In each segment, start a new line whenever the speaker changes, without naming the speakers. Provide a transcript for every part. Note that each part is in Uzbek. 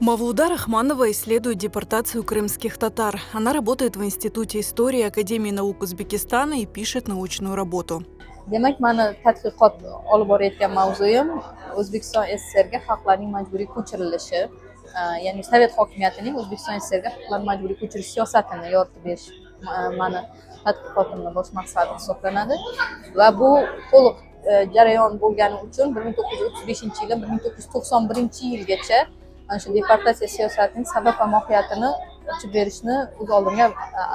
Мавлуда Рахманова исследует депортацию крымских татар. Она работает в Институте истории Академии наук Узбекистана и пишет научную работу.
Demak, mani tadqiqot olib borayotgan mavzuyim O'zbekiston SSRga xalqlarning majburiy ko'chirilishi, ya'ni Sovet hokimiyatining O'zbekiston SSRga xalqlarni majburiy ko'chirish siyosatini yoritib berish mani tadqiqotimning bosh maqsadi hisoblanadi va bu to'liq jarayon bo'lgani uchun 1935-yildan 1991-yilgacha ana shu deportatsiya siyosatining sabab va mohiyatini ochib berishni o'z oldimga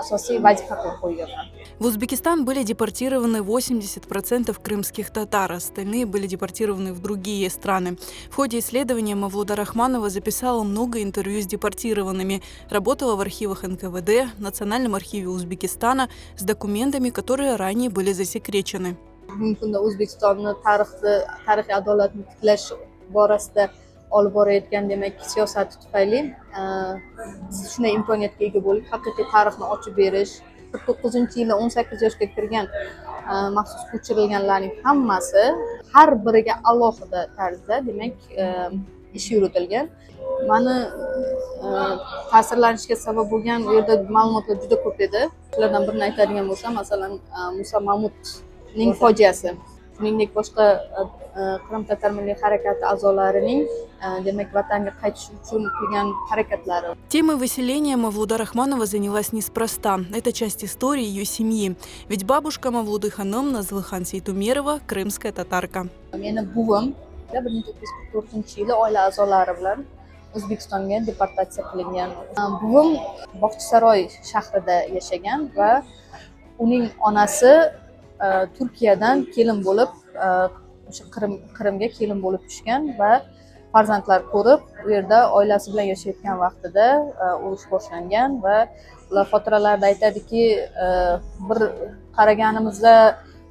asosiy vazifa qilib qo'yganman.
В Узбекистан были депортированы 80% крымских татар, остальные были депортированы в другие страны. В ходе исследования Мавлуда Рахманова записала много интервью с депортированными, работала в архивах НКВД, Национальном архиве Узбекистана с документами, которые ранее были засекречены.
Bugungi kunda O'zbekistonni tarixiy adolatni tiklash borasida olib borayotgan demak siyosati tufayli shunday imkoniyatga ega bo'ldik. Haqiqiy tarixni ochib berish, 49-yilda 18 yoshga kirgan maxsus ko'chirilganlarning hammasi har biriga alohida tarzda demak ish yuritilgan. Mani ta'sirlanishga sabab bo'lgan u yerda ma'lumotlar juda ko'p edi. Shulardan birini aytadigan bo'lsam, masalan, Musa Mamutning fojiasi, shuningdek boshqa Qrim tatar milliy harakati a'zolarining demak vatanga qaytish uchun qilgan harakatlari.
Темой выселения Мавлуда Рахманова занялась неспроста. Это часть истории ее семьи. Ведь бабушка Мавлуды ханым Назлыхан Сейтумерова – крымская татарка.
Meni buvim 1944-yili oila a'zolari bilan O'zbekistonga deportatsiya qilingan. Buvim Bog'chasaroy shahrida yashagan va uning onasi Turkiyadan kelin bo'lib o'sha Qrimga kelin bo'lib tushgan va farzandlar ko'rib, u yerda oilasi bilan yashayotgan vaqtida urush boshlangan va ular xotiralarida aytadiki, bir qaraganimizda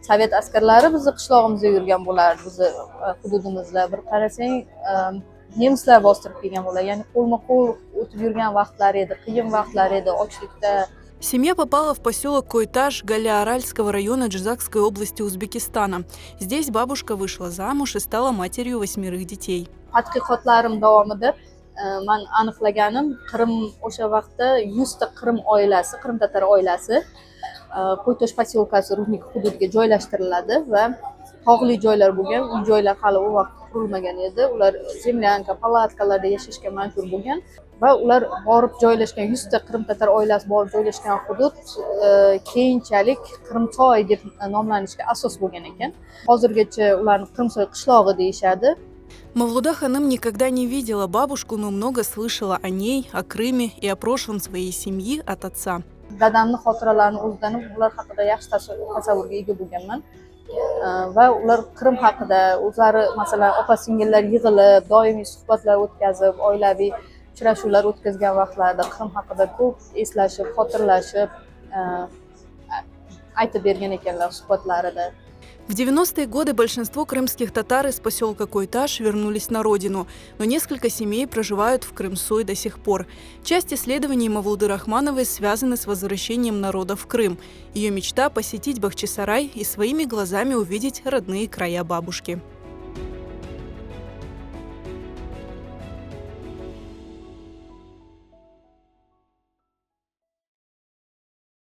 Sovet askarlari bizni qishlog'imizda yurgan bo'lardi, bizni hududimizda. Bir qarasang, nemislar bostirib kelgan bo'ladi. Ya'ni qo'lma-qo'l o'tib yurgan vaqtlar edi, qiyin vaqtlar edi, ochlikda.
Семья попала в поселок Койташ Галиаральского района Джизакской области Узбекистана. Здесь бабушка вышла замуж и стала матерью 8 детей.
Tadqiqotlarim davomida men aniqlaganim, Qrim o'sha vaqtda 100 ta Qrim oilasi, Qrim tatar oilasi Qo'ytosh posyolkasi Rudnik hududiga joylashtiriladi va tog'li joylar bo'lgan, uy joylar hali u vaqt qurilmagan edi. Ular zemlyanka, palatkalarda yashashga majbur bo'lgan va ular borib joylashgan 100 ta Qrim tatar oilasi borib joylashgan hudud keyinchalik Qrimsoy deb nomlanishga asos bo'lgan ekan. Hozirgacha ularni Qrimsoy qishlog'i deyishadi.
Мавлуда ханым никогда не видела бабушку, но много слышала о ней, о Крыме и о прошлом своей семьи от отца.
Dadamni xotiralarini o'zlanim ular haqida yaxshi tasavvurga ega bo'lganman va ular Qrim haqida o'zlari masalan opa-singillar yig'ilib, doimiy suhbatlar o'tkazib, oilaviy uchrashuvlar o'tkazgan vaqtlarda Qrim haqida ko'p eslashib, xotirlashib aytib bergan ekanlar suhbatlarida.
В 90-е годы большинство крымских татар из поселка Койташ вернулись на родину, но несколько семей проживают в Крымсой до сих пор. Часть исследований Мавлуды Рахмановой связаны с возвращением народа в Крым. Ее мечта – посетить Бахчисарай и своими глазами увидеть родные края бабушки.